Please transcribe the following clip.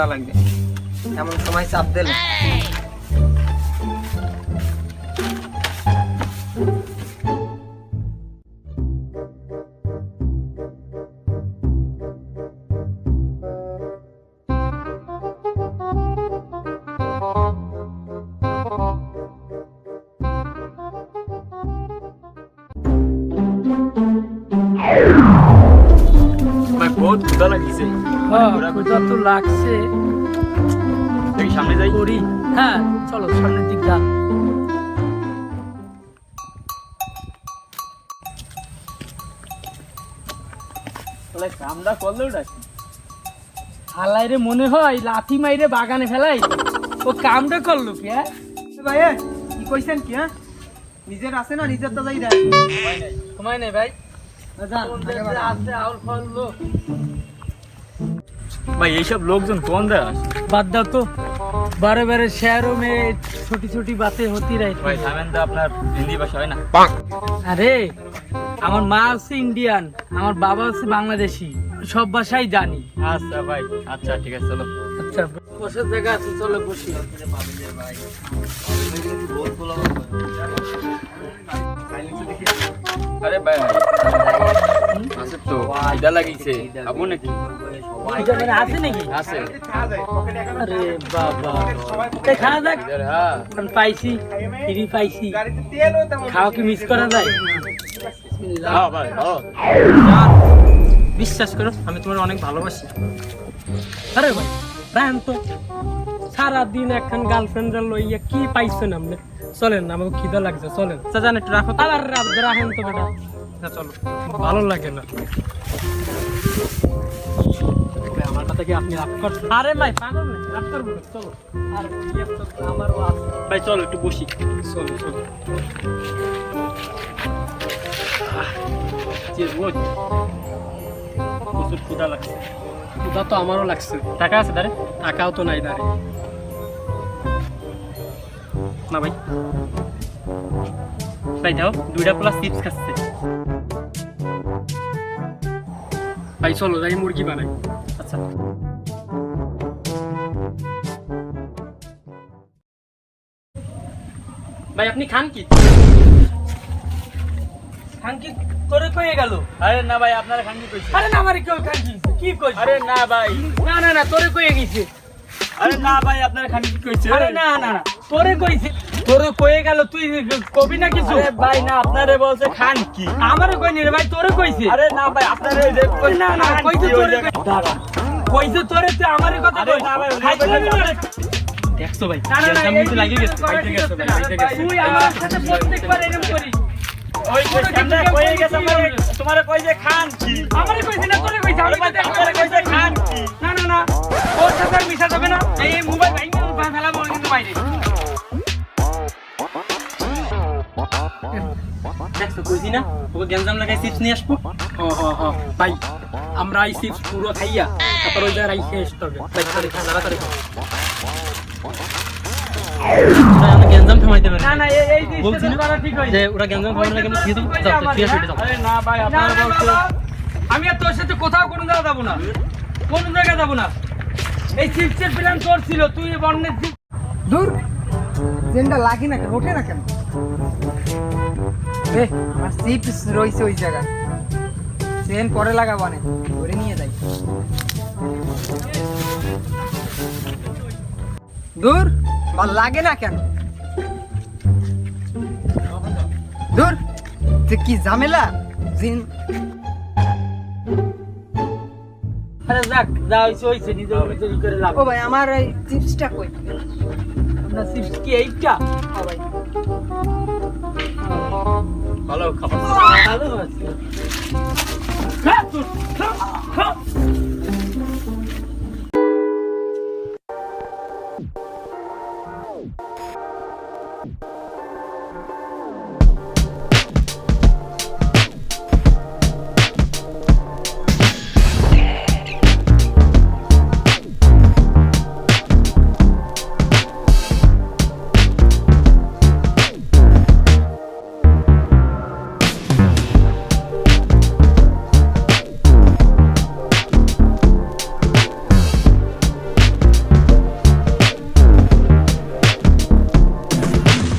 যাওয়া লাগবে, এমন সময় চাপ দিলে। বহুত ক্ষুধা লাগিছে। ক্ষুধা তো লাগছে, দেখি সামনে যাই। করি। হ্যাঁ চলো সামনের দিক যা। কামটা করলেও ডাকি হালাই রে, মনে হয় লাথি মাইরে বাগানে ফেলাই। ও কামটা করলো কি? হ্যাঁ ভাই কি কইছেন কি? হ্যাঁ নিজের আছে না, নিজের তো যাই দেয় সময় নেই ভাই। ভাই এইসব লোকজন কোন দেয় আসে? বাদ দাও তো, बारे बारे शहरों में छोटी छोटी बातें होती रहती। ভাই থামেন তো, আপনার হিন্দি ভাষা হয় না? আরে আমার মা আছে ইন্ডিয়ান, আমার বাবা আছে বাংলাদেশি, সব ভাষাই জানি। আচ্ছা ভাই, আচ্ছা ঠিক আছে চলো। আচ্ছা বসার জায়গা আছে, চলো বসি। আরে ভাই আছে তো, খিদা লাগিছে, খাবো নাকি? আছে নাকি? আছে। আরে বাবা, তাই খাওয়া যাক। হ্যাঁ পাইছি, ফ্রি পাইছি, খাওয়া কি মিস করা যায়? হ্যাঁ ভাই হ্যাঁ। বিশ্বাস করো আমি তোমার অনেক ভালোবাসি। আরে ভাই রায়ন তো সারাদিন একখান গার্লফ্রেন্ড লইয়া কি পাইছেন আপনি? চলেন না, আমাকে খিদা লাগছে, চলেন। জান একটু রাখো। আর রাখেন তো বেটা, চলো, ভালো লাগে না আমার কথা কি আপনি রাগ করছেন? আরে ভাই পাগল না, রাগ করবো না, চলো। আর আমারও আছে ভাই চলো একটু বসি। চলো চলো। প্রচুর ক্ষুধা লাগছে। ক্ষুধা তো আমারও লাগছে। টাকা আছে দাঁড়ে? টাকাও তো নাই দাঁড়ে না ভাই। ভাই দাও, 2টা প্লাস চিপস খাচ্ছে। ভাই চলো যাই মুরগি বানাই। আচ্ছা ভাই আপনি খান কি? খান কি তোরে কয়ে গেল? আরে না ভাই, আপনারা খান কি কইছে? আরে না আমারে কেউ খান কি কি কইছ? আরে না ভাই, না না না তোরে কয়ে গেছে। আরে না ভাই, আপনারা খান কি কইছে? আরে না না না তোরে কইছে, তোরে কয়ে গেল, তুই কবি না কিছু? আরে ভাই না, আপনারে বলছে খান কি? আমারে কই নি রে ভাই, তোরে কইছে। আরে না ভাই, আপনারে এই যে না না কইছে তোরে, দাঁড়া কইছে তোরে, তুই আমারে কথা আরে কই। না ভাই, খাইতে হবে না। দেখছো ভাই, না, না, না, গ্যাসটা মুখে এই লাগিয়ে গেছে, জিনিসটা পাইতে গেছে ভাই, পাইতে গেছে। তুই আমার সাথে প্রত্যেকবার এরকম করিস। ওই যে সামনে কইয়ে গেছে আমারে, তোমারে কই যে খান কি? আমারে কইছে না তোরে কইছে? আমি কইতে আপনারে কইছে খান কি? না না না ওর সাথে আর মিশা যাবে না। এই মোবাইল ভাই ফেলাবো কিন্তু বাইরে। দেখছো কইছি না, ওকে গ্যাঞ্জাম লাগাই চিপস নিয়ে আসবো। ভাই আমরা এই চিপস পুরো খাইয়া তারপর ওই জায়গায় শেষ করবে। ভাই তাড়াতাড়ি খা। ওরা গ্যাঞ্জাম থামাইতে পারে না না এই বলছি জিনিসটা না করা ঠিক হইছে। যে ওরা গ্যাঞ্জাম থামানোর লাগে আমি দিয়ে দেবো। যাও ঠিক আছে, যাও। আরে না ভাই আপনারা বলছো, আমি আর তোর সাথে কোথাও কোনো জায়গা যাবো না, কোন জায়গায় যাবো না। এই চিপসের প্ল্যান তোর ছিল, তুই বর্ণের দূর চেনটা লাগি না কেন, ওঠে না কেন? আমার চিপস রয়েছে ওই জায়গায়, চেন পরে লাগাবো না, ধরে নিয়ে যাই। দূর ভাল লাগে না কেন? দূর কি ঝামেলা জিন। আরে যাক যা হইছে হইছে, নিজে তৈরি করে লাভ। ও ভাই আমার এই চিপসটা কই? আপনার চিপস কি এইটা? ও ভাই ভালো খাবার। ভালো আছে। খা তুই, খা, খা।